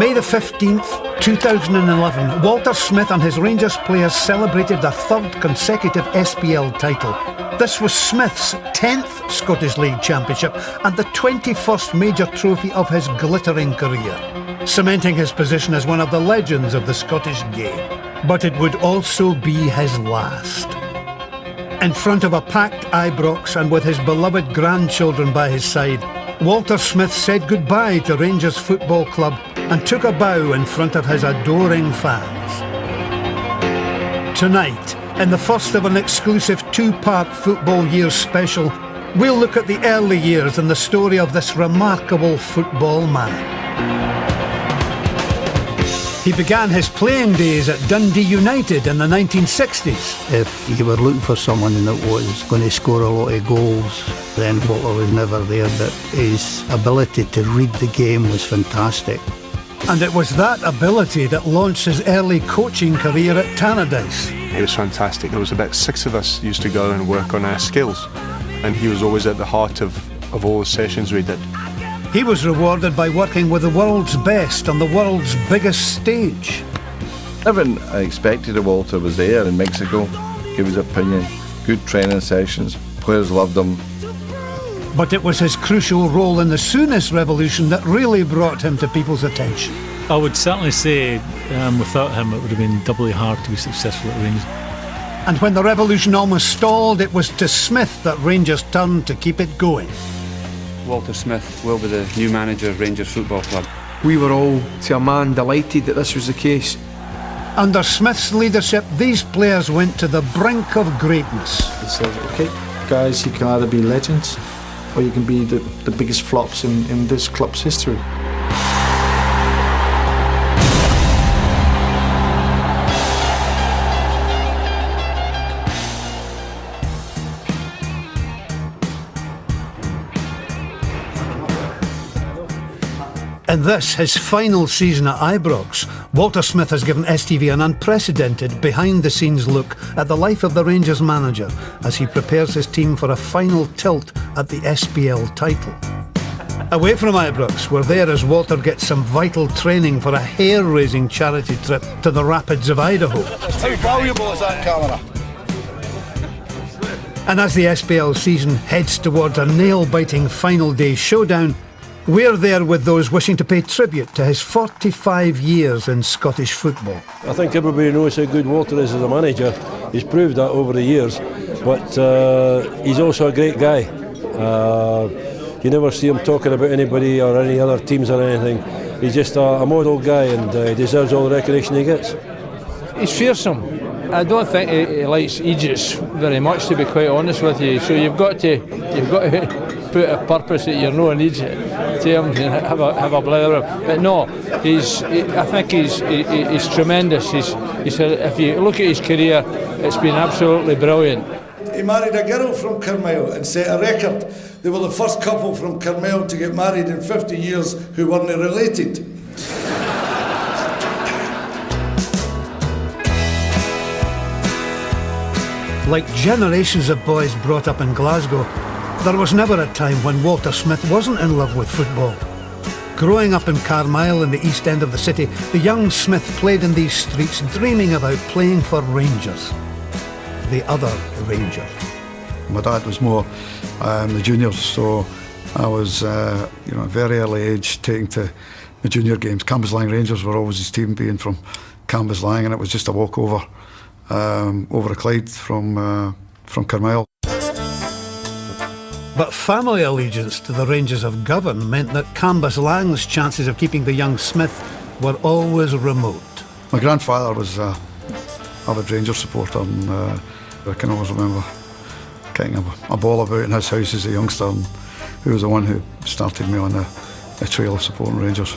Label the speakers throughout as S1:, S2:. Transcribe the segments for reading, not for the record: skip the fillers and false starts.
S1: May the 15th, 2011, Walter Smith and his Rangers players celebrated their third consecutive SPL title. This was Smith's 10th Scottish League Championship and the 21st major trophy of his glittering career, cementing his position as one of the legends of the Scottish game. But it would also be his last. In front of a packed Ibrox and with his beloved grandchildren by his side, Walter Smith said goodbye to Rangers Football Club and took a bow in front of his adoring fans. Tonight, in the first of an exclusive two-part Football Years special, we'll look at the early years and the story of this remarkable football man. He began his playing days at Dundee United in the 1960s.
S2: If you were looking for someone that was going to score a lot of goals, then Walter was never there, but his ability to read the game was fantastic.
S1: And it was that ability that launched his early coaching career at Tannadice.
S3: He was fantastic. There was about 6 of us used to go and work on our skills, and he was always at the heart of all the sessions we did.
S1: He was rewarded by working with the world's best on the world's biggest stage.
S4: Everything I expected of Walter was there in Mexico. Gave his opinion, good training sessions, players loved him.
S1: But it was his crucial role in the Souness revolution that really brought him to people's attention.
S5: I would certainly say without him it would have been doubly hard to be successful at Rangers.
S1: And when the revolution almost stalled, it was to Smith that Rangers turned to keep it going.
S6: Walter Smith will be the new manager of Rangers Football Club.
S7: We were all, to a man, delighted that this was the case.
S1: Under Smith's leadership, these players went to the brink of greatness.
S8: He said, OK, guys, you can either be legends or you can be the biggest flops in this club's history.
S1: In this, his final season at Ibrox, Walter Smith has given STV an unprecedented behind-the-scenes look at the life of the Rangers manager as he prepares his team for a final tilt at the SPL title. Away from Ibrox, we're there as Walter gets some vital training for a hair-raising charity trip to the Rapids of Idaho.
S9: How valuable is that camera?
S1: And as the SPL season heads towards a nail-biting final day showdown, we're there with those wishing to pay tribute to his 45 years in Scottish football.
S10: I think everybody knows how good Walter is as a manager. He's proved that over the years, but he's also a great guy. You never see him talking about anybody or any other teams or anything. He's just a model guy, and he deserves all the recognition he gets.
S11: He's fearsome. I don't think he likes Aegis very much, to be quite honest with you. So you've got to put a purpose that you're not an idiot to him and have a blather. But no, I think he's tremendous. If you look at his career, it's been absolutely brilliant.
S9: He married a girl from Carmel and set a record. They were the first couple from Carmel to get married in 50 years who weren't related.
S1: Like generations of boys brought up in Glasgow, there was never a time when Walter Smith wasn't in love with football. Growing up in Carmyle in the east end of the city, the young Smith played in these streets dreaming about playing for Rangers. The other Rangers.
S12: My dad was more the juniors, so I was at a very early age taking to the junior games. Cambuslang Rangers were always his team, being from Cambuslang, and it was just a walk over a Clyde from Carmyle.
S1: But family allegiance to the Rangers of Govan meant that Cambuslang's chances of keeping the young Smith were always remote.
S12: My grandfather was an avid Rangers supporter, and I can always remember getting a ball about in his house as a youngster, and he was the one who started me on the trail of supporting Rangers.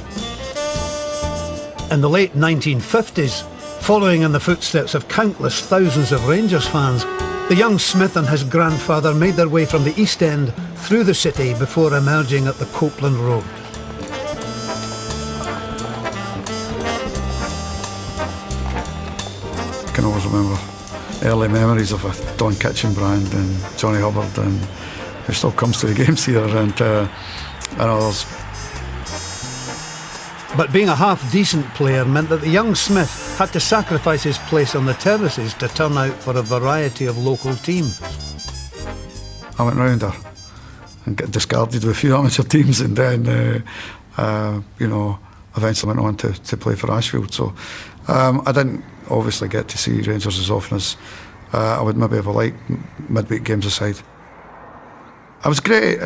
S1: In the late 1950s, following in the footsteps of countless thousands of Rangers fans, the young Smith and his grandfather made their way from the East End through the city before emerging at the Copeland Road.
S12: I can always remember early memories of Don Kitchenbrand and Johnny Hubbard, and who still comes to the games here, and others.
S1: But being a half-decent player meant that the young Smith had to sacrifice his place on the terraces to turn out for a variety of local teams.
S12: I went round there and got discarded with a few amateur teams, and then, eventually went on to play for Ashfield. So I didn't obviously get to see Rangers as often as I would maybe have liked, midweek games aside. It was a great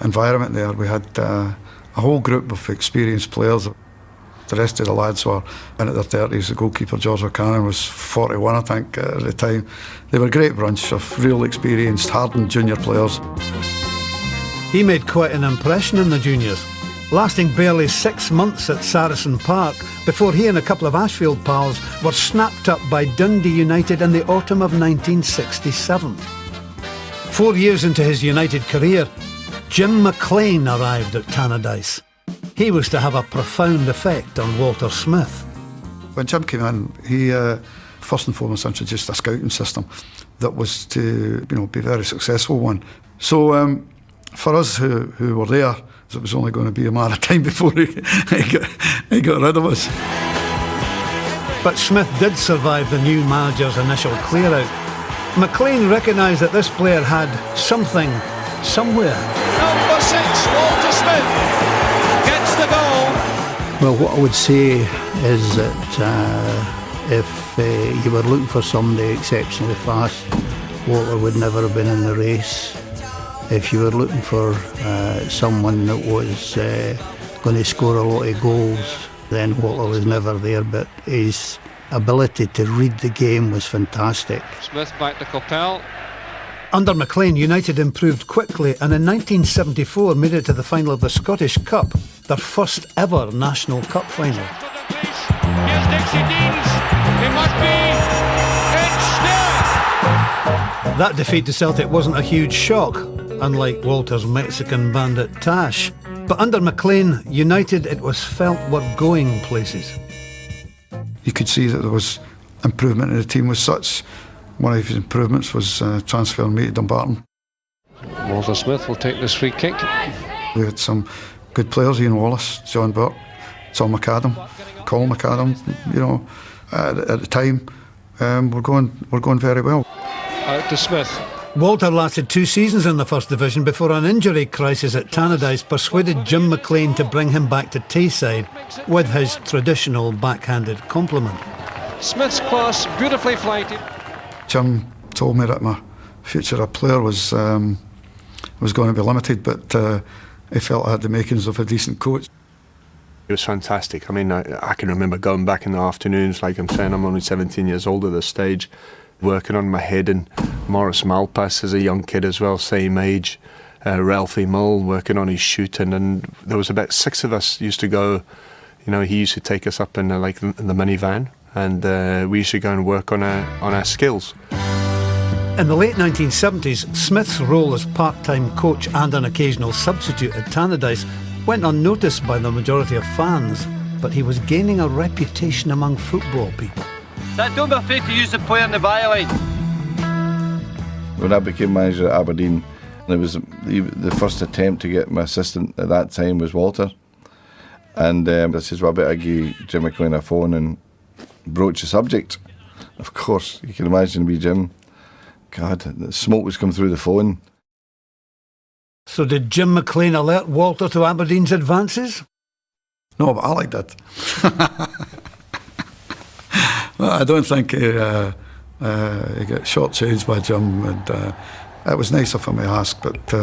S12: environment there. We had a whole group of experienced players. The rest of the lads were in at their 30s. The goalkeeper, George O'Connor, was 41, I think, at the time. They were a great bunch of real experienced, hardened junior players.
S1: He made quite an impression in the juniors, lasting barely 6 months at Saracen Park before he and a couple of Ashfield pals were snapped up by Dundee United in the autumn of 1967. 4 years into his United career, Jim McLean arrived at Tannadice. He was to have a profound effect on Walter Smith.
S12: When Jim came in, he first and foremost introduced a scouting system that was to be a very successful one. So for us who were there, it was only going to be a matter of time before he got rid of us.
S1: But Smith did survive the new manager's initial clear-out. McLean recognised that this player had something, somewhere.
S13: Number 6, Walter Smith, gets the goal.
S2: Well, what I would say is that if you were looking for somebody exceptionally fast, Walter would never have been in the race. If you were looking for someone that was going to score a lot of goals, then Walter was never there, but his ability to read the game was fantastic.
S13: Smith back to Coppell.
S1: Under McLean, United improved quickly and in 1974 made it to the final of the Scottish Cup, their first ever national cup final.
S13: Here's Dixie Deans. It must be. It's there.
S1: That defeat to Celtic wasn't a huge shock, unlike Walter's Mexican bandit Tash. But under McLean, United, it was felt, were going places.
S12: You could see that there was improvement in the team was such. One of his improvements was transferring me to Dumbarton.
S13: Walter Smith will take this free kick.
S12: We had some good players, Ian Wallace, John Burke, Tom McAdam, Colin McAdam. At the time, we're going very well.
S13: Out to Smith.
S1: Walter lasted 2 seasons in the First Division before an injury crisis at Tannadice persuaded Jim McLean to bring him back to Tayside with his traditional backhanded compliment.
S13: Smith's class beautifully flighted.
S12: Jim told me that my future as a player was going to be limited, but he felt I had the makings of a decent coach.
S3: It was fantastic. I mean, I can remember going back in the afternoons, like I'm saying, I'm only 17 years old at this stage, working on my head, and Morris Malpass as a young kid as well, same age, Ralphie Mull working on his shooting, and there was about 6 of us used to go, he used to take us up in the minivan, and we used to go and work on our skills.
S1: In the late 1970s, Smith's role as part-time coach and an occasional substitute at Tannadice went unnoticed by the majority of fans, but he was gaining a reputation among football people.
S14: Don't be afraid to use the player in the byline.
S4: When I became manager at Aberdeen, it was the first attempt to get my assistant at that time was Walter. And I says, well, I better give Jim McLean a phone and broach the subject. Of course, you can imagine me, Jim. God, the smoke was coming through the phone.
S1: So did Jim McLean alert Walter to Aberdeen's advances?
S12: No, but I like that. Well, I don't think he got shortchanged by Jim, and it was nice of him to ask, but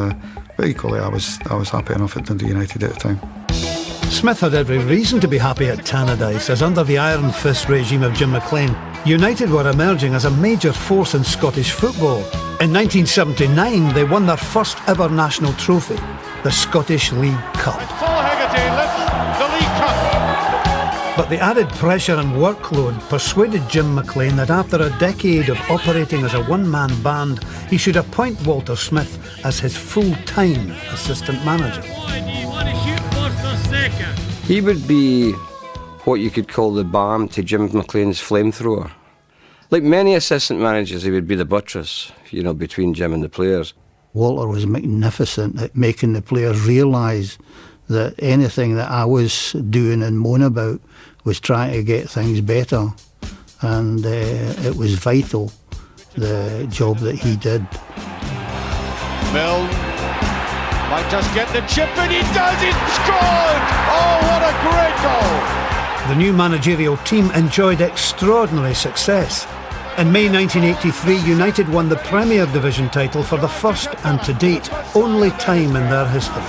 S12: equally I was happy enough at Dundee United at the time.
S1: Smith had every reason to be happy at Tannadice, as under the iron fist regime of Jim McLean, United were emerging as a major force in Scottish football. In 1979, they won their first ever national trophy, the Scottish League Cup. But the added pressure and workload persuaded Jim McLean that after a decade of operating as a one-man band, he should appoint Walter Smith as his full-time assistant manager.
S15: He would be what you could call the balm to Jim McLean's flamethrower. Like many assistant managers, he would be the buttress, between Jim and the players.
S2: Walter was magnificent at making the players realise that anything that I was doing and moan about was trying to get things better, and it was vital, the job that he did.
S13: Milne might just get the chip, and he does, he's scored! Oh, what a great goal!
S1: The new managerial team enjoyed extraordinary success. In May 1983, United won the Premier Division title for the first and to date only time in their history.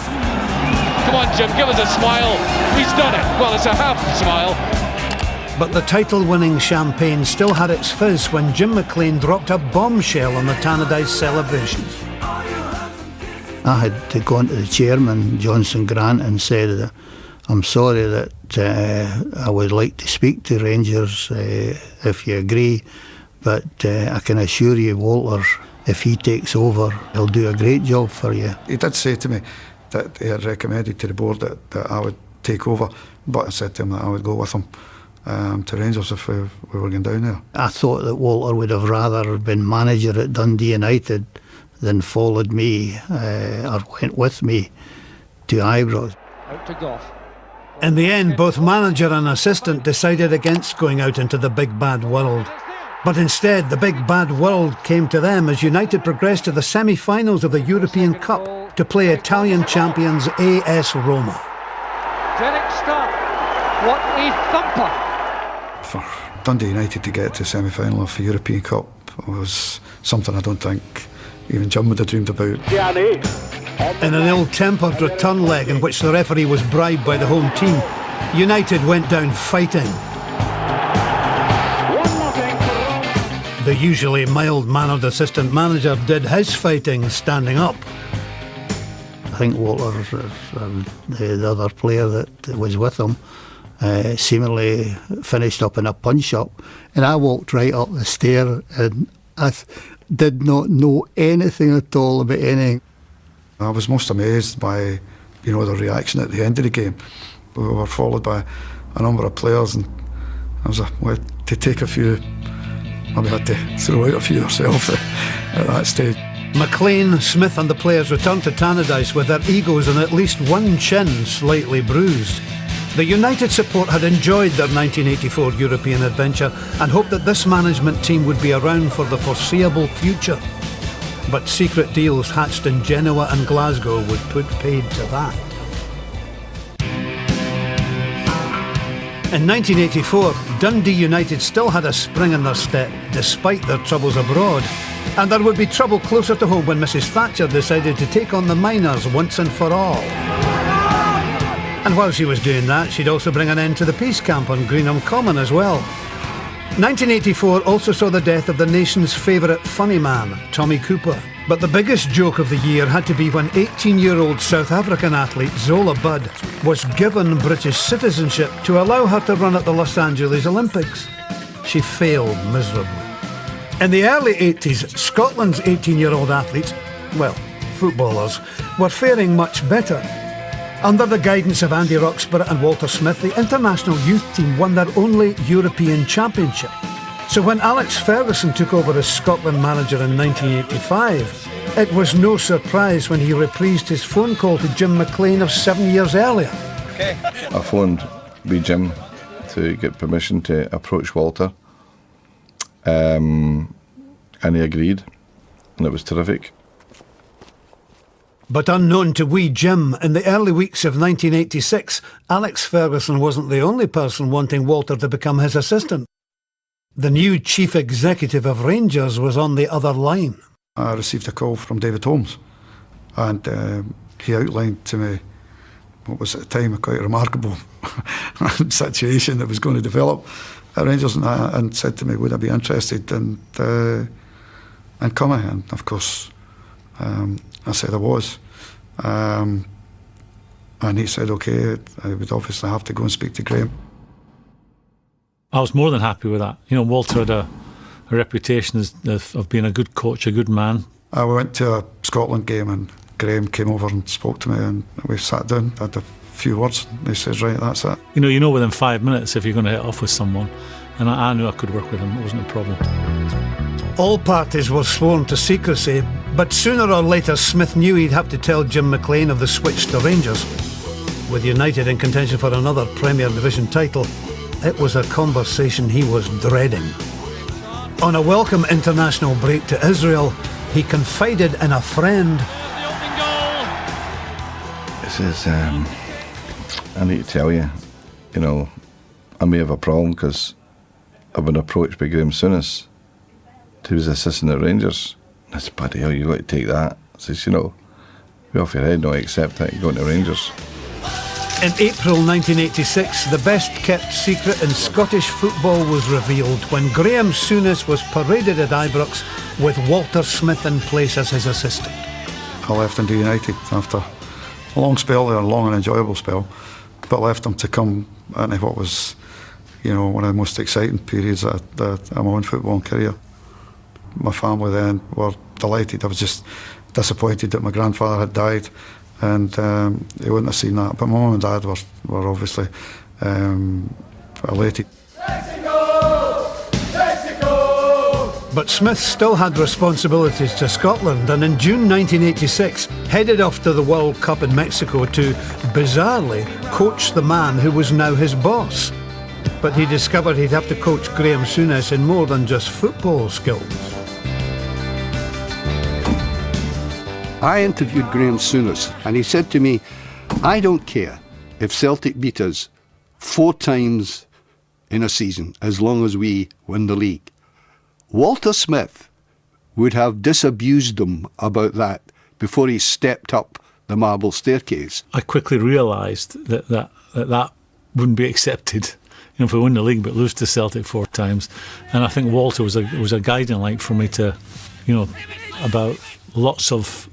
S13: Come on, Jim, give us a smile. He's done it. Well, it's a half smile.
S1: But the title-winning champagne still had its fizz when Jim McLean dropped a bombshell on the Tannadice celebrations.
S2: I had to go to the chairman, Johnson Grant, and said, I'm sorry that I would like to speak to Rangers if you agree, but I can assure you, Walter, if he takes over, he'll do a great job for you.
S12: He did say to me that he had recommended to the board that I would take over, but I said to him that I would go with him to Rangers if we were going down there.
S2: I thought that Walter would have rather been manager at Dundee United than followed me or went with me to Ibrox.
S13: Out to Goff.
S1: In the end, both manager and assistant decided against going out into the big bad world. But instead, the big bad world came to them as United progressed to the semi-finals of the European Cup to play Italian champions AS Roma.
S13: Derek Stark, what a thumper!
S12: For Dundee United to get to the semi-final of the European Cup was something I don't think even Jim would have dreamed about.
S1: In an ill-tempered return leg in which the referee was bribed by the home team, United went down fighting. The usually mild-mannered assistant manager did his fighting standing up.
S2: I think Walter, the other player that was with him, seemingly finished up in a punch-up, and I walked right up the stair and I did not know anything at all about anything.
S12: I was most amazed by, the reaction at the end of the game. We were followed by a number of players, and I was to take a few. Maybe had to throw out a few yourself at that stage.
S1: McLean, Smith and the players returned to Tannadice with their egos and at least one chin slightly bruised. The United support had enjoyed their 1984 European adventure and hoped that this management team would be around for the foreseeable future. But secret deals hatched in Genoa and Glasgow would put paid to that. In 1984, Dundee United still had a spring in their step despite their troubles abroad. And there would be trouble closer to home when Mrs Thatcher decided to take on the miners once and for all. And while she was doing that, she'd also bring an end to the peace camp on Greenham Common as well. 1984 also saw the death of the nation's favourite funny man, Tommy Cooper. But the biggest joke of the year had to be when 18-year-old South African athlete Zola Budd was given British citizenship to allow her to run at the Los Angeles Olympics. She failed miserably. In the early 80s, Scotland's 18-year-old athletes, well, footballers, were faring much better. Under the guidance of Andy Roxburgh and Walter Smith, the international youth team won their only European championship. So when Alex Ferguson took over as Scotland manager in 1985, it was no surprise when he reprised his phone call to Jim McLean of 7 years earlier.
S4: Okay. I phoned with Jim to get permission to approach Walter, and he agreed, and it was terrific.
S1: But unknown to wee Jim, in the early weeks of 1986, Alex Ferguson wasn't the only person wanting Walter to become his assistant. The new chief executive of Rangers was on the other line.
S12: I received a call from David Holmes, and he outlined to me what was at the time a quite remarkable situation that was going to develop at Rangers, and said to me, would I be interested in coming? And of course, I said I was. And he said, okay, I would obviously have to go and speak to Graham.
S5: I was more than happy with that. Walter had a reputation of being a good coach, a good man.
S12: I went to a Scotland game and Graham came over and spoke to me, and we sat down, had a few words, and he says, right, that's it.
S5: You know within 5 minutes if you're going to hit off with someone, and I knew I could work with him, it wasn't a problem.
S1: All parties were sworn to secrecy, but sooner or later Smith knew he'd have to tell Jim McLean of the switch to Rangers. with United in contention for another Premier Division title, it was a conversation he was dreading. On a welcome international break to Israel, he confided in a friend.
S4: He says, I need to tell you, I may have a problem because I've been approached by Graham Souness, who was assistant at Rangers. I said, bloody hell, you got to take that. I says, be off your head, no, I accept it, you're going to Rangers.
S1: In April 1986, the best-kept secret in Scottish football was revealed when Graham Souness was paraded at Ibrox with Walter Smith in place as his assistant.
S12: I left Dundee United after a long spell there, a long and enjoyable spell, but left them to come into what was, one of the most exciting periods of my own footballing career. My family then were delighted. I was just disappointed that my grandfather had died, and they wouldn't have seen that. But my mum and dad were obviously elated.
S1: But Smith still had responsibilities to Scotland, and in June 1986 headed off to the World Cup in Mexico to, bizarrely, coach the man who was now his boss. But he discovered he'd have to coach Graham Souness in more than just football skills.
S16: I interviewed Graham Souness, and he said to me, I don't care if Celtic beat us 4 times in a season, as long as we win the league. Walter Smith would have disabused them about that before he stepped up the marble staircase.
S5: I quickly realised that wouldn't be accepted. If we win the league but lose to Celtic 4 times. And I think Walter was a guiding light for me to, about lots of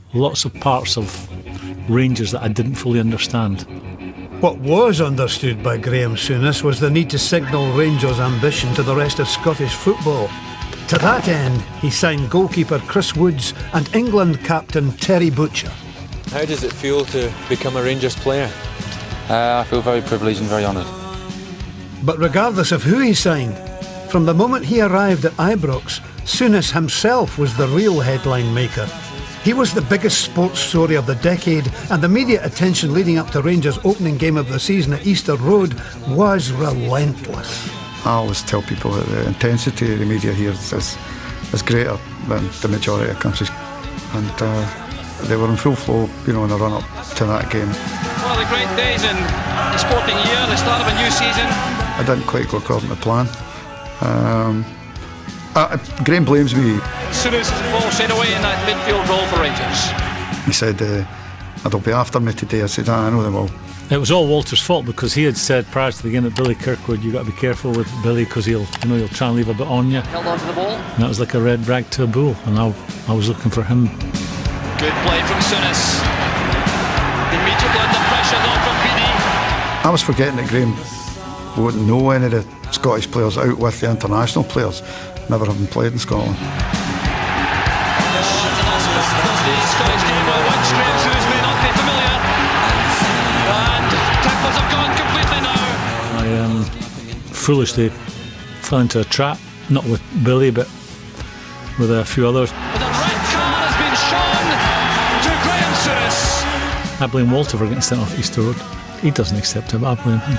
S5: parts of Rangers that I didn't fully understand.
S1: What was understood by Graham Souness was the need to signal Rangers' ambition to the rest of Scottish football. To that end, he signed goalkeeper Chris Woods and England captain Terry Butcher.
S17: How does it feel to become a Rangers player? I feel very privileged and very honoured.
S1: But regardless of who he signed, from the moment he arrived at Ibrox, Souness himself was the real headline maker. He was the biggest sports story of the decade, and the media attention leading up to Rangers' opening game of the season at Easter Road was relentless.
S12: I always tell people that the intensity of the media here is greater than the majority of countries, and they were in full flow, in the run-up to that game.
S13: One of the great days in the sporting year, the start of a new season.
S12: I didn't quite go according to plan. Graham blames me.
S13: Souness is ball sent away in that midfield role for Rangers.
S12: He said, they'll be after me today. I said, I know they will.
S5: It was all Walter's fault because he had said prior to the game that Billy Kirkwood, you got to be careful with Billy because he'll try and leave a bit on you.
S13: Held on to the ball.
S5: And that was like a red rag to a bull, and I was looking for him.
S13: Good play from Souness. Immediately under pressure, not from PD.
S12: I was forgetting that Graham wouldn't know any of the Scottish players out with the international players, never having played in Scotland.
S13: The Scottish game will watch Graham Souness may not be familiar. And tackles have gone completely now.
S5: I foolishly fell into a trap, not with Billy, but with a few others.
S13: But the red card has been shown to Graham Souness.
S5: I blame Walter for getting sent off Easter Road. He doesn't accept it, but I blame him.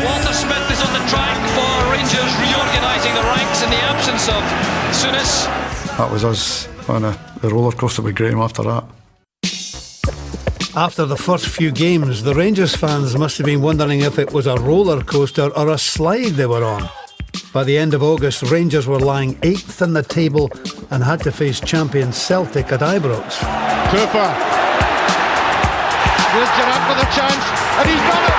S13: Walter Smith is on the track for Rangers reorganising the ranks in the absence of Souness.
S12: That was us on a roller coaster with Graham after that.
S1: After the first few games, the Rangers fans must have been wondering if it was a roller coaster or a slide they were on. By the end of August, Rangers were lying 8th in the table and had to face champion Celtic at Ibrox.
S13: Cooper. Here's Gerrard for the chance, and he's done it!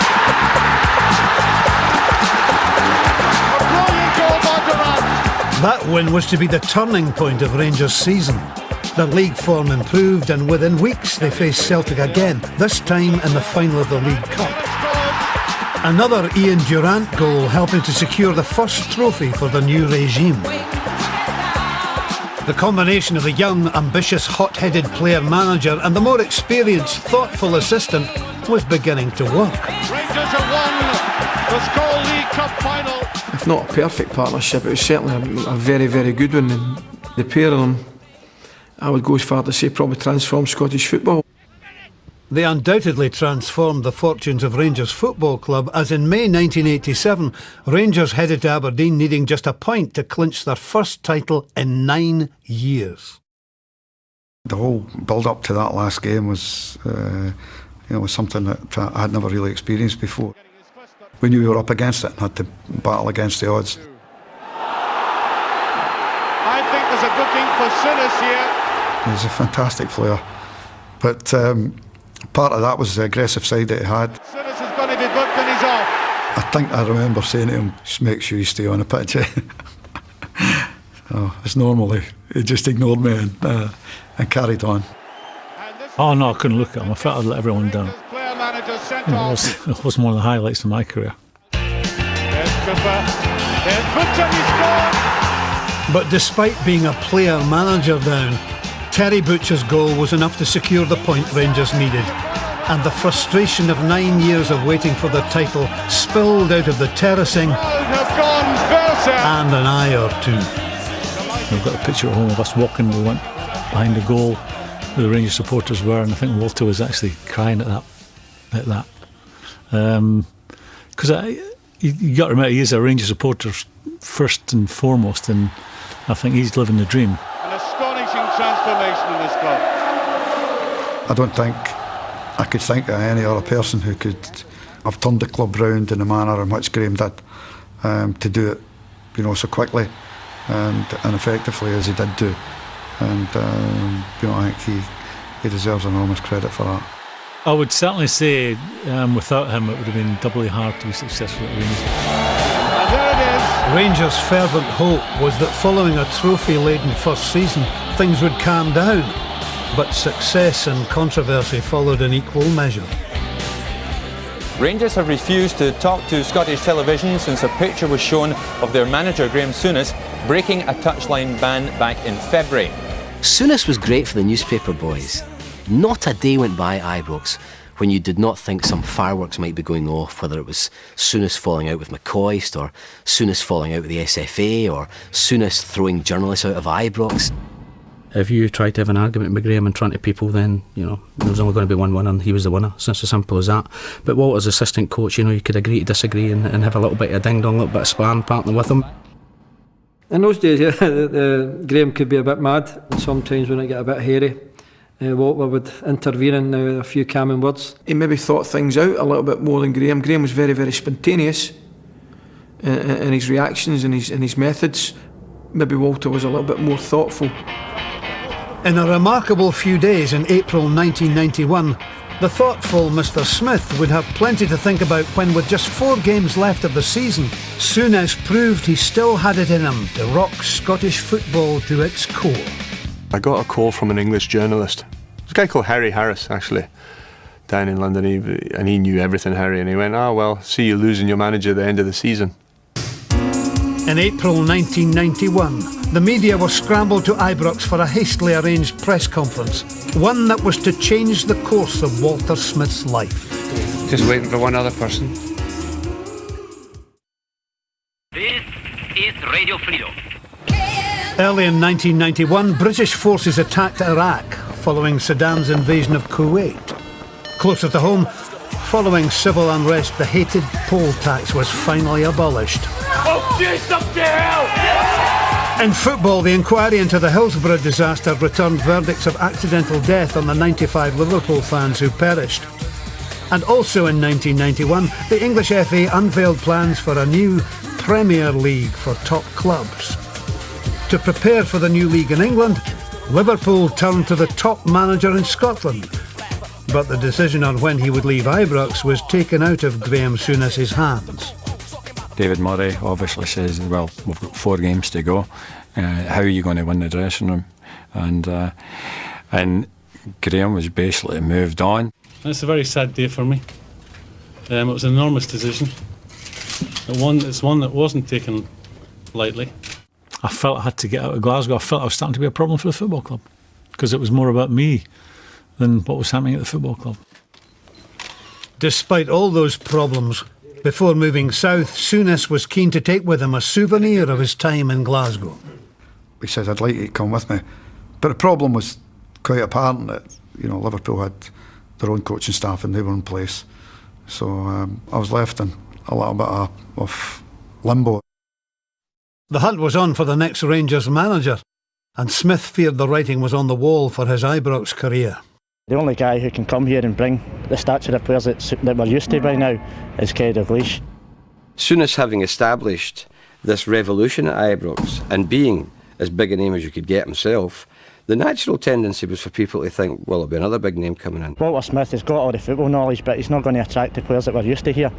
S13: A brilliant goal by Gerrard!
S1: That win was to be the turning point of Rangers' season. Their league form improved, and within weeks they faced Celtic again, this time in the final of the League Cup. Another Ian Durant goal helping to secure the first trophy for the new regime. The combination of the young, ambitious, hot-headed player-manager and the more experienced, thoughtful assistant was beginning to work.
S13: Rangers have won the Scottish League Cup final.
S7: If not a perfect partnership, it was certainly a very, very good one. And the pair of them, I would go as far to say, probably transformed Scottish football.
S1: They undoubtedly transformed the fortunes of Rangers Football Club, as in May 1987, Rangers headed to Aberdeen needing just a point to clinch their first title in 9 years.
S12: The whole build-up to that last game was, was something that I had never really experienced before. We knew we were up against it and had to battle against the odds.
S18: I think there's a booking for Souness here.
S12: He's a fantastic player, but part of that was the aggressive side that he had.
S18: Souness is going to be booked and he's off.
S12: I think I remember saying to him, just make sure you stay on the pitch. As normally, he just ignored me and carried on.
S5: Oh no, I couldn't look at him. I felt I'd let everyone down. It was one of the highlights of my career.
S1: But despite being a player-manager down, Terry Butcher's goal was enough to secure the point Rangers needed. And the frustration of 9 years of waiting for the title spilled out of the terracing and an eye or two.
S5: We've got a picture at home of us walking. We went behind the goal where the Rangers supporters were, and I think Walter was actually crying at that. Because you got to remember, he is a Rangers supporter first and foremost, and I think he's living the dream.
S18: An astonishing transformation in this club.
S12: I don't think I could think of any other person who could have turned the club round in the manner in which Graham did, to do it, so quickly and effectively as he did do. And I think he deserves enormous credit for that.
S5: I would certainly say without him it would have been doubly hard to be successful at Rangers.
S18: And there it is.
S1: Rangers' fervent hope was that following a trophy-laden first season, things would calm down. But success and controversy followed in equal measure.
S17: Rangers have refused to talk to Scottish television since a picture was shown of their manager Graham Souness breaking a touchline ban back in February.
S19: Souness was great for the newspaper boys. Not a day went by at Ibrox when you did not think some fireworks might be going off, whether it was Souness falling out with McCoist, or Souness falling out with the SFA, or Souness throwing journalists out of Ibrox.
S20: If you tried to have an argument with Graham in front of people, then, there was only going to be one winner and he was the winner. It's as simple as that. But Walter's assistant coach, you could agree to disagree and have a little bit of ding-dong, a little bit of sparring partner with him.
S21: In those days, Graham could be a bit mad, and sometimes when it got a bit hairy, Walter would intervene in a few calming words.
S7: He maybe thought things out a little bit more than Graham. Graham was very, very spontaneous in his reactions and his methods. Maybe Walter was a little bit more thoughtful.
S1: In a remarkable few days in April 1991, the thoughtful Mr. Smith would have plenty to think about when, with just 4 games left of the season, Souness proved he still had it in him to rock Scottish football to its core.
S3: I got a call from an English journalist. There's a guy called Harry Harris, actually, down in London, and he knew everything, Harry, and he went, well, see you losing your manager at the end of the season.
S1: In April 1991, the media were scrambled to Ibrox for a hastily arranged press conference, one that was to change the course of Walter Smith's life.
S6: Just waiting for one other person.
S22: This is Radio Freedom.
S1: Early in 1991, British forces attacked Iraq following Saddam's invasion of Kuwait. Closer to home, following civil unrest, the hated poll tax was finally abolished.
S22: Oh, Jesus, up the hell!
S1: In football, the inquiry into the Hillsborough disaster returned verdicts of accidental death on the 95 Liverpool fans who perished. And also in 1991, the English FA unveiled plans for a new Premier League for top clubs. To prepare for the new league in England, Liverpool turned to the top manager in Scotland. But the decision on when he would leave Ibrox was taken out of Graham Souness's hands.
S23: David Murray obviously says, well, we've got 4 games to go. How are you going to win the dressing room? And Graham was basically moved on.
S5: It's a very sad day for me. It was an enormous decision. It's one that wasn't taken lightly. I felt I had to get out of Glasgow. I felt I was starting to be a problem for the football club because it was more about me than what was happening at the football club.
S1: Despite all those problems, before moving south, Souness was keen to take with him a souvenir of his time in Glasgow.
S12: He said, I'd like you to come with me. But the problem was quite apparent that, Liverpool had their own coaching staff, and they were in place. So I was left in a little bit of limbo.
S1: The hunt was on for the next Rangers manager, and Smith feared the writing was on the wall for his Ibrox career.
S8: The only guy who can come here and bring the stature of players that we're used to by now is Kerry Dalglish.
S15: Souness having established this revolution at Ibrox and being as big a name as you could get himself, the natural tendency was for people to think, well, there'll be another big name coming in.
S8: Walter Smith has got all the football knowledge, but he's not going to attract the players that we're used to here.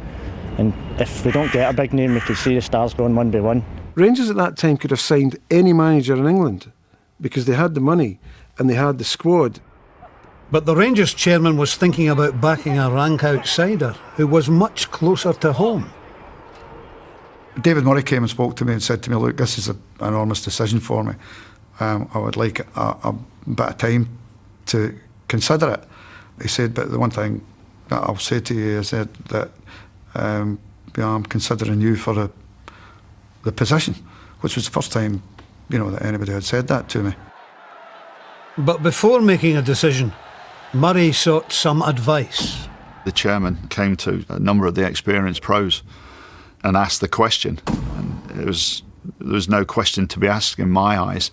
S8: And if we don't get a big name, we could see the stars going one by one.
S10: Rangers at that time could have signed any manager in England because they had the money and they had the squad.
S1: But the Rangers chairman was thinking about backing a rank outsider who was much closer to home.
S12: David Murray came and spoke to me and said to me, look, this is an enormous decision for me. I would like a bit of time to consider it. He said, but the one thing that I'll say to you is that I'm considering you for the position, which was the first time, that anybody had said that to me.
S1: But before making a decision, Murray sought some advice.
S11: The chairman came to a number of the experienced pros and asked the question, and there was no question to be asked in my eyes,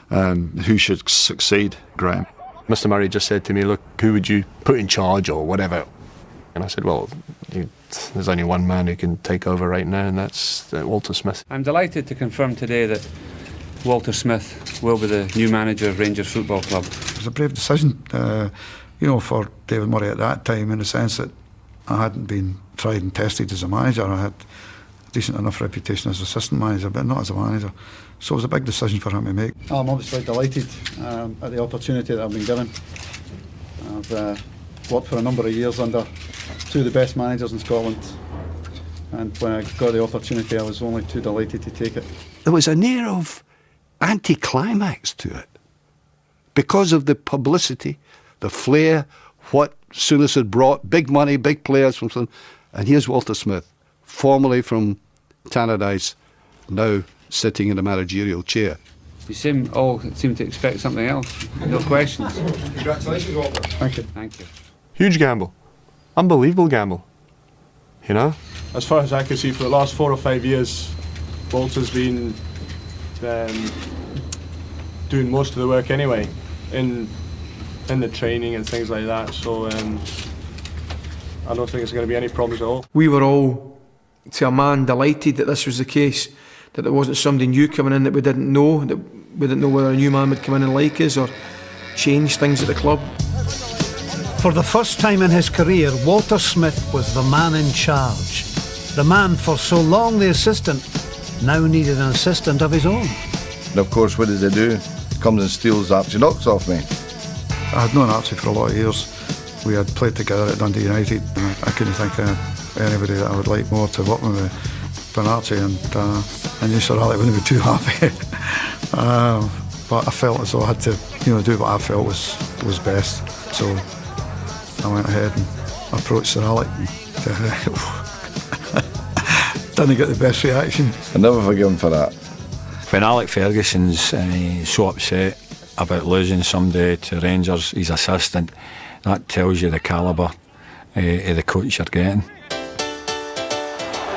S11: who should succeed Graham.
S3: Mr. Murray just said to me, look, who would you put in charge or whatever? And I said, well, there's only one man who can take over right now, and that's Walter Smith.
S6: I'm delighted to confirm today that Walter Smith will be the new manager of Rangers Football Club.
S12: It was a brave decision, for David Murray at that time, in the sense that I hadn't been tried and tested as a manager. I had a decent enough reputation as assistant manager, but not as a manager. So it was a big decision for him to make.
S2: I'm obviously delighted at the opportunity that I've been given. I've worked for a number of years under two of the best managers in Scotland, and when I got the opportunity I was only too delighted to take it.
S16: There was an air of anticlimax to it because of the publicity, the flair, what Souness had brought, big money, big players from some, and here's Walter Smith, formerly from Tannadice, now sitting in a managerial chair.
S6: You all seem to expect something else. No questions.
S10: Congratulations, Walter.
S12: Thank you.
S6: Thank you.
S3: Huge gamble. Unbelievable gamble.
S24: As far as I can see, for the last 4 or 5 years, Walter's been doing most of the work anyway, in the training and things like that. So I don't think there's going to be any problems at all.
S7: We were all, to a man, delighted that this was the case, that there wasn't somebody new coming in that we didn't know, whether a new man would come in and like us or change things at the club.
S1: For the first time in his career, Walter Smith was the man in charge. The man for so long the assistant now needed an assistant of his own.
S4: And of course, what does he do? Comes and steals Archie Knox off me.
S12: I had known Archie for a lot of years. We had played together at Dundee United, and I couldn't think of anybody that I would like more to work with than Archie, and I knew Sir Alec wouldn't be too happy. But I felt as though I had to, do what I felt was best. So I went ahead and approached Sir Alec. Didn't get the best reaction.
S4: I never forgive him for that.
S23: When Alec Ferguson's so upset about losing somebody to Rangers, his assistant, that tells you the calibre of the coach you're getting.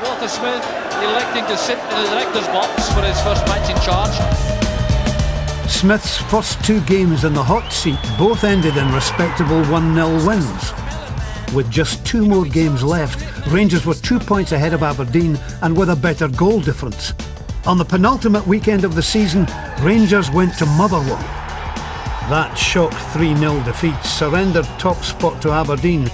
S13: Walter Smith electing to sit in the director's box for his first match in charge.
S1: Smith's first 2 games in the hot seat both ended in respectable 1-0 wins. With just 2 more games left, Rangers were 2 points ahead of Aberdeen and with a better goal difference. On the penultimate weekend of the season, Rangers went to Motherwell. That shock 3-0 defeat surrendered top spot to Aberdeen,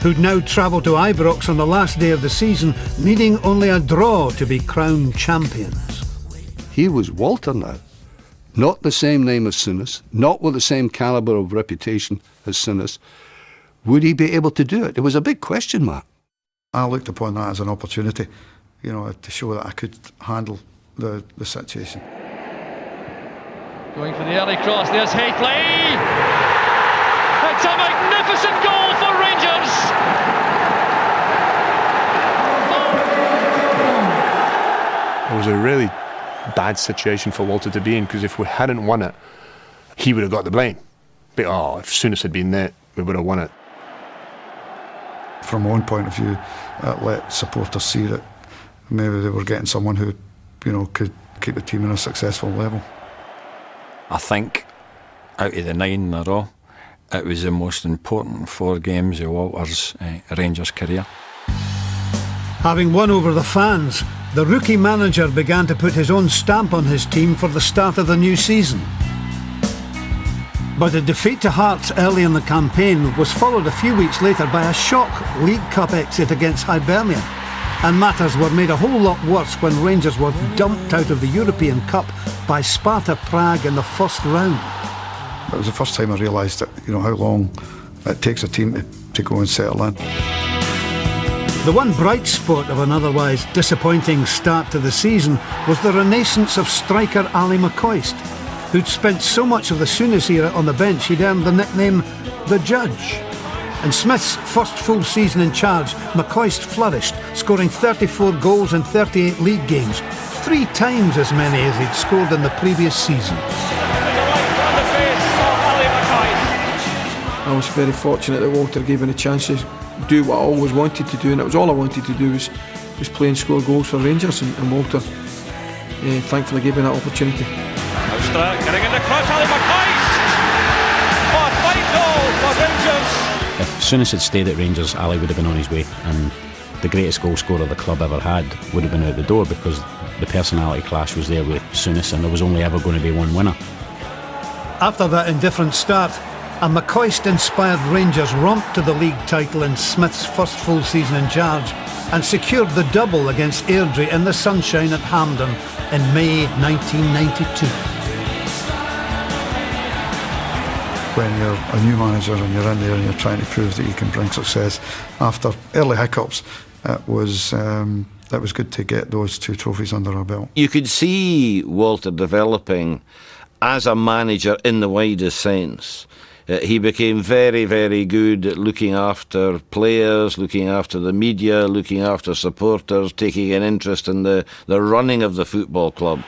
S1: who'd now travel to Ibrox on the last day of the season, needing only a draw to be crowned champions.
S16: He was Walter now. Not the same name as Souness, not with the same calibre of reputation as Souness. Would he be able to do it? It was a big question mark.
S12: I looked upon that as an opportunity, to show that I could handle the situation.
S13: Going for the early cross, there's Hateley! It's a magnificent goal for Rangers!
S3: It was a really bad situation for Walter to be in, because if we hadn't won it, he would have got the blame. But if Souness had been there, we would have won it.
S12: from my own point of view, let supporters see that maybe they were getting someone who, could keep the team on a successful level.
S23: I think out of the 9 in a row, it was the most important 4 games of Walter's Rangers career.
S1: Having won over the fans, the rookie manager began to put his own stamp on his team for the start of the new season. But a defeat to Hearts early in the campaign was followed a few weeks later by a shock League Cup exit against Hibernian, and matters were made a whole lot worse when Rangers were dumped out of the European Cup by Sparta Prague in the first round.
S12: It was the first time I realised that, how long it takes a team to go and settle in.
S1: The one bright spot of an otherwise disappointing start to the season was the renaissance of striker Ali McCoist, who'd spent so much of the Souness era on the bench he'd earned the nickname The Judge. In Smith's first full season in charge, McCoist flourished, scoring 34 goals in 38 league games, 3 times as many as he'd scored in the previous season.
S7: I was very fortunate that Walter gave me a chance to do what I always wanted to do, and it was all I wanted to do was play and score goals for Rangers, and Walter thankfully gave me that opportunity.
S13: Getting in the cross, Ali McCoist! Oh, 5 goals for Rangers!
S20: If Souness had stayed at Rangers, Ali would have been on his way, and the greatest goal scorer the club ever had would have been out the door, because the personality clash was there with Souness, and there was only ever going to be one winner.
S1: After that indifferent start, a McCoist-inspired Rangers romped to the league title in Smith's first full season in charge and secured the double against Airdrie in the sunshine at Hampden in May 1992.
S12: When you're a new manager and you're in there and you're trying to prove that you can bring success, after early hiccups, it was good to get those 2 trophies under our belt.
S9: You could see Walter developing as a manager in the widest sense. He became very, very good at looking after players, looking after the media, looking after supporters, taking an interest in the running of the football club.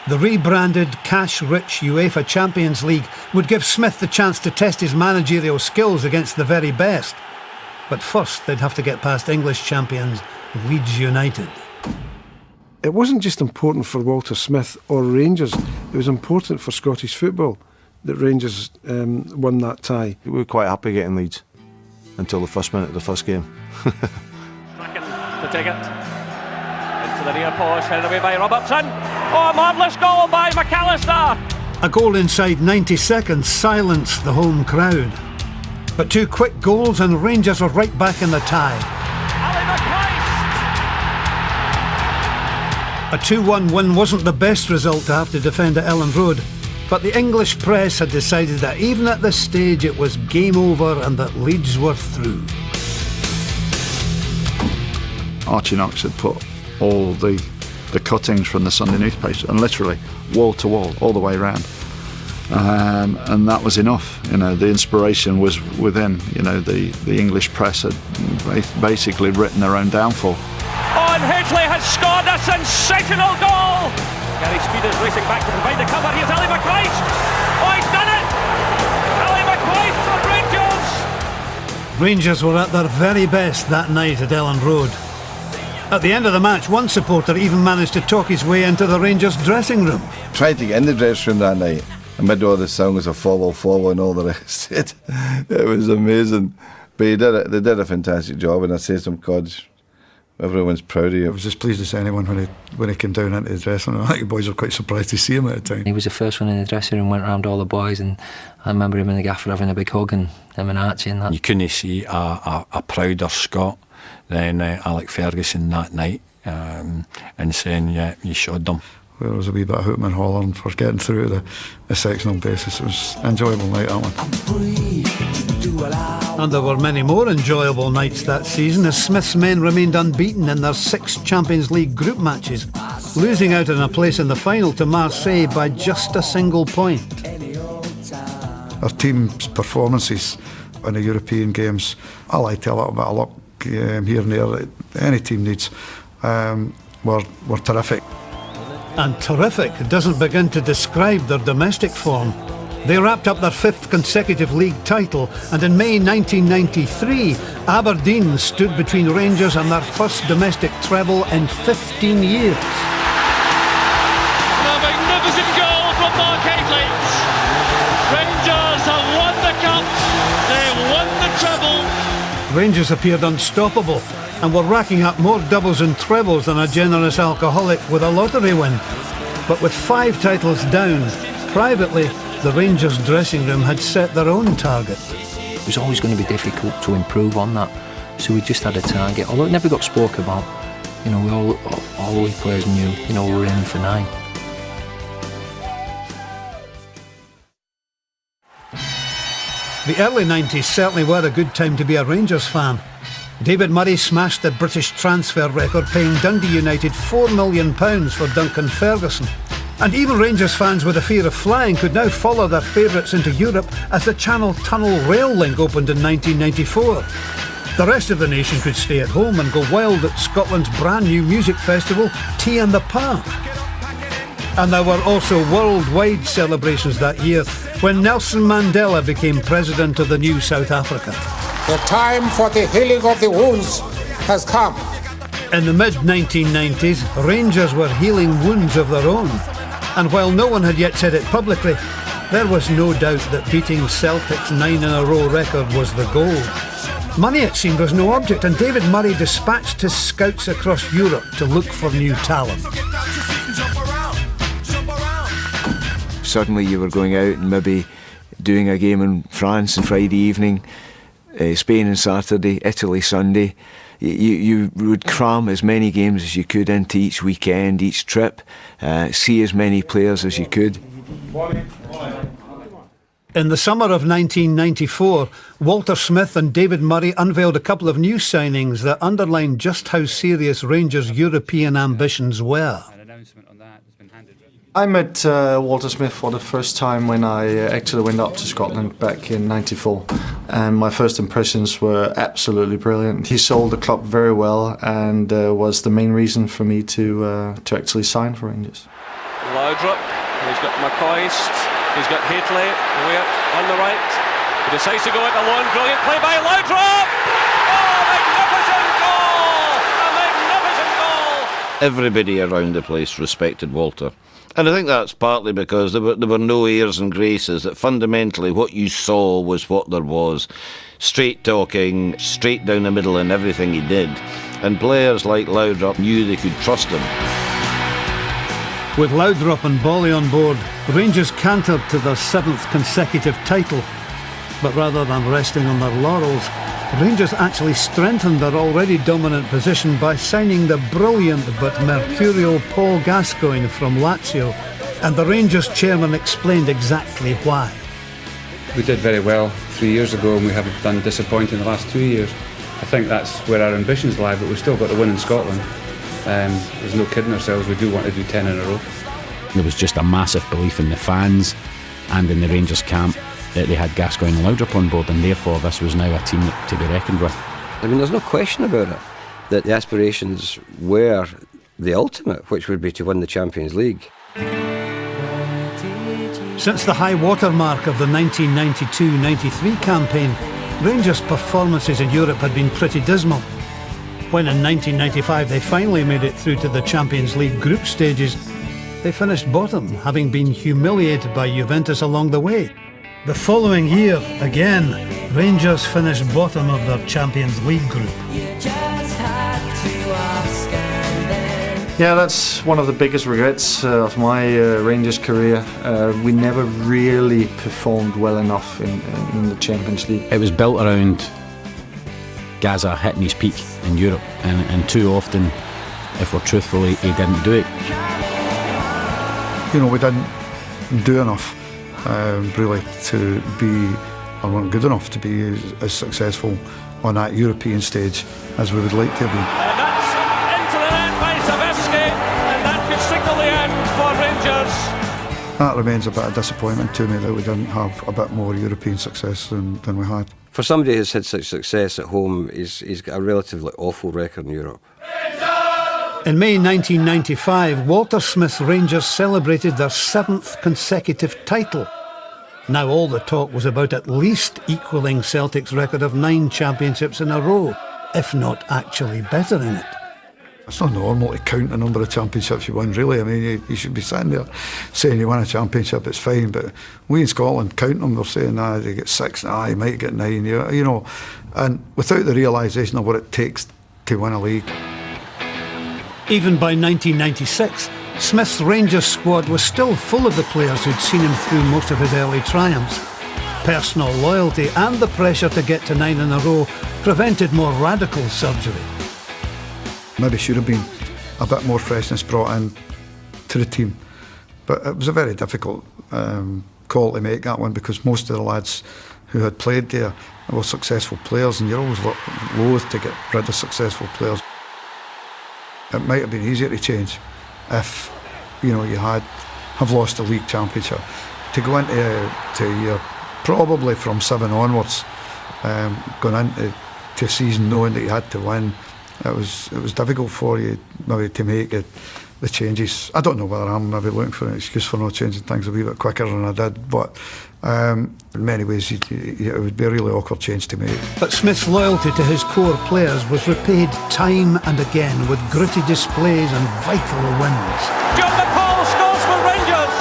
S1: The rebranded, cash-rich UEFA Champions League would give Smith the chance to test his managerial skills against the very best. But first, they'd have to get past English champions Leeds United.
S10: It wasn't just important for Walter Smith or Rangers, it was important for Scottish football that Rangers won that tie.
S14: We were quite happy getting Leeds until the first minute of the first game.
S13: Second to take it into the near post, headed away by Robertson. Oh, a marvellous goal by McAllister!
S1: A goal inside 90 seconds silenced the home crowd. But 2 quick goals and Rangers were right back in the tie. A 2-1 win wasn't the best result to have to defend at Elland Road, but the English press had decided that even at this stage it was game over and that Leeds were through.
S11: Archie Knox had put all the cuttings from the Sunday newspaper, and literally wall to wall, all the way around. And that was enough. The inspiration was within. The English press had basically written their own downfall.
S13: Oh, and Hedgley has scored a sensational goal! Gary Speed is racing back to provide the cover. Here's Ali McCoist! Oh, he's done it! Ali McCoist for Rangers!
S1: Rangers were at their very best that night at Elland Road. At the end of the match, one supporter even managed to talk his way into the Rangers dressing room.
S4: Tried to get in the dressing room that night, amid all the songs of follow and all the rest. It was amazing. But they did a fantastic job, and I say to them, God, everyone's proud of you.
S12: I was just pleased to see anyone when he came down into the dressing room. I think the boys were quite surprised to see him at the time.
S17: He was the first one in the dressing room, went around all the boys, and I remember him and the gaffer having a big hug, and him and Archie and that.
S23: You couldn't see a prouder Scot than Alec Ferguson that night, and saying, yeah, you showed them.
S12: There was a wee bit of hooting and hollering for getting through to the sectional basis. It was an enjoyable night, that one.
S1: And there were many more enjoyable nights that season as Smith's men remained unbeaten in their 6 Champions League group matches, losing out on a place in the final to Marseille by just a single point.
S12: Our team's performances in the European games, I like to a little bit of luck here and there that any team needs, were terrific.
S1: And terrific doesn't begin to describe their domestic form. They wrapped up their 5th consecutive league title, and in May 1993, Aberdeen stood between Rangers and their first domestic treble in 15 years.
S13: A magnificent goal from Mark Leeds. Rangers have won the cup, they've won the treble.
S1: Rangers appeared unstoppable and were racking up more doubles and trebles than a generous alcoholic with a lottery win. But with 5 titles down, privately, the Rangers dressing room had set their own target.
S17: It was always going to be difficult to improve on that, so we just had a target. Although it never got spoke about, we all the players knew, we were aiming for 9.
S1: The early 90s certainly were a good time to be a Rangers fan. David Murray smashed the British transfer record, paying Dundee United £4 million for Duncan Ferguson. And even Rangers fans with a fear of flying could now follow their favourites into Europe as the Channel Tunnel rail link opened in 1994. The rest of the nation could stay at home and go wild at Scotland's brand new music festival, Tea in the Park. And there were also worldwide celebrations that year when Nelson Mandela became president of the new South Africa.
S18: The time for the healing of the wounds has come.
S1: In the mid-1990s, Rangers were healing wounds of their own. And while no one had yet said it publicly, there was no doubt that beating Celtic's 9-in-a-row record was the goal. Money, it seemed, was no object, and David Murray dispatched his scouts across Europe to look for new talent.
S19: Suddenly you were going out and maybe doing a game in France on Friday evening, Spain on Saturday, Italy Sunday. You would cram as many games as you could into each weekend, each trip, see as many players as you could.
S1: In the summer of 1994, Walter Smith and David Murray unveiled a couple of new signings that underlined just how serious Rangers' European ambitions were.
S14: I met Walter Smith for the first time when I actually went up to Scotland back in '94, and my first impressions were absolutely brilliant. He sold the club very well and was the main reason for me to actually sign for Rangers.
S13: Laudrup, he's got McCoist, he's got Hateley on the right. He decides to go it alone. Brilliant play by Laudrup! Oh, magnificent goal! A magnificent goal!
S9: Everybody around the place respected Walter. And I think that's partly because there were no airs and graces, that fundamentally what you saw was what there was. Straight talking, straight down the middle in everything he did. And players like Laudrup knew they could trust him.
S1: With Laudrup and Bolly on board, Rangers cantered to their 7th consecutive title. But rather than resting on their laurels, Rangers actually strengthened their already dominant position by signing the brilliant but mercurial Paul Gascoigne from Lazio, and the Rangers chairman explained exactly why.
S6: We did very well 3 years ago and we have done disappointing the last 2 years. I think that's where our ambitions lie, but we've still got to win in Scotland. There's no kidding ourselves, we do want to do 10 in a row.
S21: There was just a massive belief in the fans and in the Rangers camp that they had Gascoigne and Laudrup on board, and therefore this was now a team to be reckoned with.
S15: I mean, there's no question about it, that the aspirations were the ultimate, which would be to win the Champions League.
S1: Since the high water mark of the 1992-93 campaign, Rangers' performances in Europe had been pretty dismal. When in 1995 they finally made it through to the Champions League group stages, they finished bottom, having been humiliated by Juventus along the way. The following year, again, Rangers finished bottom of their Champions League group.
S14: Yeah, that's one of the biggest regrets of my Rangers career. We never really performed well enough in the Champions League.
S21: It was built around Gaza hitting his peak in Europe, and too often, if we're truthful, he didn't do it.
S12: We didn't do enough really to be, or weren't good enough to be as successful on that European stage as we would like to be.
S13: And that's into the net by Savevsky, and that could signal the end for Rangers.
S12: That remains a bit of disappointment to me that we didn't have a bit more European success than we had.
S15: For somebody who's had such success at home, he's got a relatively awful record in Europe.
S1: In May 1995, Walter Smith's Rangers celebrated their 7th consecutive title. Now all the talk was about at least equalling Celtic's record of 9 championships in a row, if not actually bettering it.
S12: It's not normal to count the number of championships you won, really. I mean, you should be sitting there saying you won a championship, it's fine, but we in Scotland count them, they're saying, you get 6, you might get 9, you know, and without the realisation of what it takes to win a league.
S1: Even by 1996, Smith's Rangers squad was still full of the players who'd seen him through most of his early triumphs. Personal loyalty and the pressure to get to 9 in a row prevented more radical surgery.
S12: Maybe should have been a bit more freshness brought in to the team. But it was a very difficult call to make, that one, because most of the lads who had played there were successful players, and you're always loath to get rid of successful players. It might have been easier to change if, you know, you have lost the league championship. To go into a year, probably from 7 onwards, going into a season knowing that you had to win, it was difficult for you maybe to make the changes. I don't know whether I'm maybe looking for an excuse for not changing things a wee bit quicker than I did, but in many ways it would be a really awkward change to make.
S1: But Smith's loyalty to his core players was repaid time and again with gritty displays and vital wins.
S13: John McCall scores for Rangers!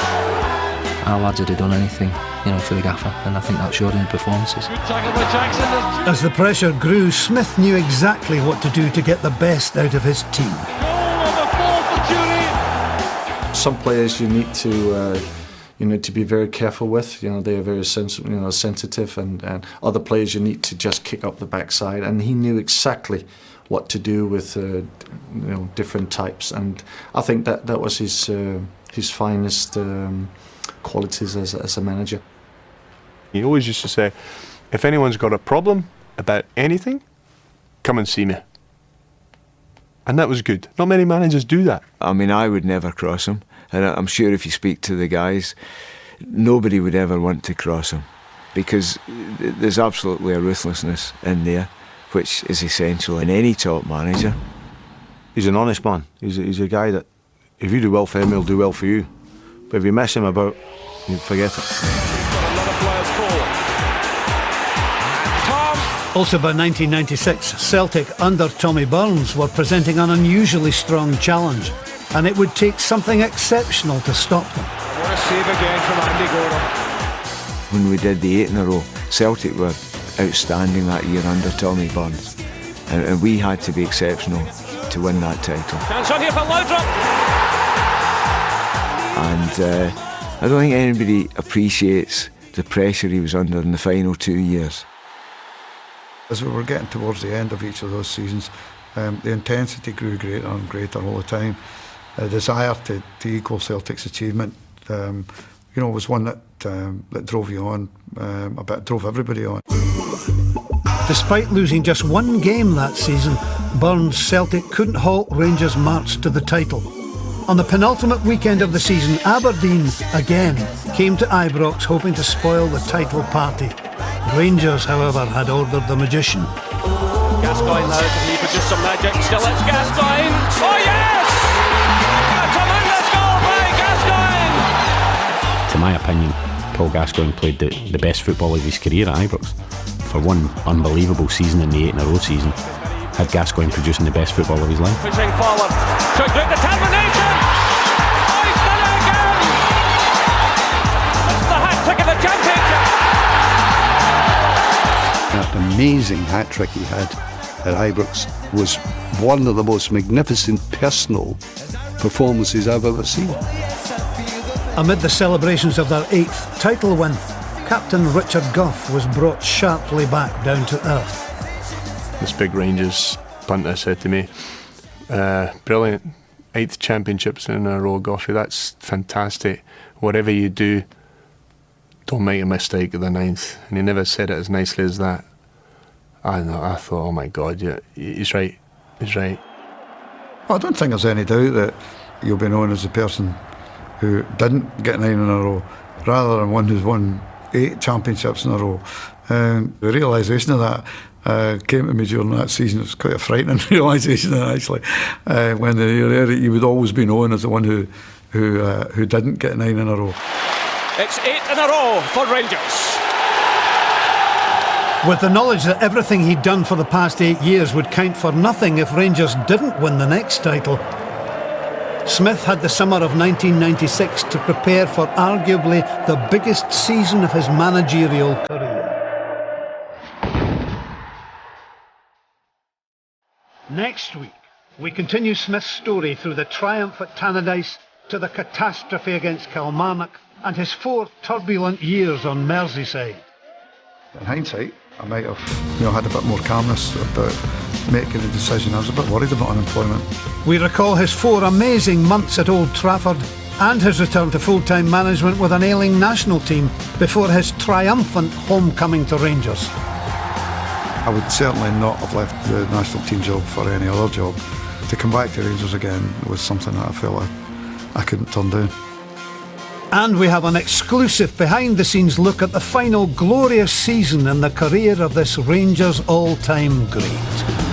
S17: Our lads had done anything, you know, for the gaffer, and I think that showed in the performances.
S13: Good tackle by Jackson.
S1: As the pressure grew, Smith knew exactly what to do to get the best out of his team.
S14: Some players you need to be very careful with. You know, they are very sensitive, and other players you need to just kick up the backside. And he knew exactly what to do with different types, and I think that was his finest qualities as a manager.
S3: He always used to say, if anyone's got a problem about anything, come and see me. And that was good. Not many managers do that.
S19: I mean, I would never cross him. And I'm sure if you speak to the guys, nobody would ever want to cross him, because there's absolutely a ruthlessness in there, which is essential in any top manager.
S2: He's an honest man. He's a guy that, if you do well for him, he'll do well for you. But if you mess him about, you forget it.
S1: Also by 1996, Celtic under Tommy Burns were presenting an unusually strong challenge, and it would take something exceptional to stop them.
S13: What a save again from Andy Gordon.
S19: When we did the 8 in a row, Celtic were outstanding that year under Tommy Burns, and we had to be exceptional to win that title.
S13: Chance on here for Laudrup.
S19: And I don't think anybody appreciates the pressure he was under in the final 2 years.
S12: As we were getting towards the end of each of those seasons, the intensity grew greater and greater all the time. The desire to equal Celtic's achievement, was one that drove you on, drove everybody on.
S1: Despite losing just 1 game that season, Burns' Celtic couldn't halt Rangers' march to the title. On the penultimate weekend of the season, Aberdeen, again, came to Ibrox hoping to spoil the title party. Rangers, however, had ordered the magician.
S13: Gascoigne now, can he produce some magic? Still it's Gascoigne! Oh yes! A tremendous goal by Gascoigne!
S21: To my opinion, Paul Gascoigne played the best football of his career at Ibrox. For one unbelievable season in the 8 in a row season, had Gascoigne producing the best football of his life.
S13: Pushing forward, showing great determination! Oh, he's done it again! It's the hat-trick of the championship!
S16: That amazing hat-trick he had at Ibrox was one of the most magnificent personal performances I've ever seen.
S1: Amid the celebrations of their 8th title win, Captain Richard Gough was brought sharply back down to earth.
S3: This big Rangers punter said to me, brilliant, 8th championships in a row, Goughy, that's fantastic. Whatever you do, don't make a mistake at the 9th. And he never said it as nicely as that. I thought, oh my God, yeah, he's right. He's right.
S12: Well, I don't think there's any doubt that you'll be known as the person who didn't get 9 in a row, rather than one who's won 8 championships in a row. The realisation of that came to me during that season. It was quite a frightening realisation, actually. When you would always be known as the one who didn't get 9 in a row.
S13: It's 8 in a row for Rangers.
S1: With the knowledge that everything he'd done for the past 8 years would count for nothing if Rangers didn't win the next title, Smith had the summer of 1996 to prepare for arguably the biggest season of his managerial career. Next week, we continue Smith's story through the triumph at Tannadice to the catastrophe against Kilmarnock and his 4 turbulent years on Merseyside.
S12: In hindsight, I might have had a bit more calmness about making the decision. I was a bit worried about unemployment.
S1: We recall his 4 amazing months at Old Trafford and his return to full-time management with an ailing national team before his triumphant homecoming to Rangers.
S12: I would certainly not have left the national team job for any other job. To come back to Rangers again was something that I felt I couldn't turn down.
S1: And we have an exclusive behind-the-scenes look at the final glorious season in the career of this Rangers all-time great.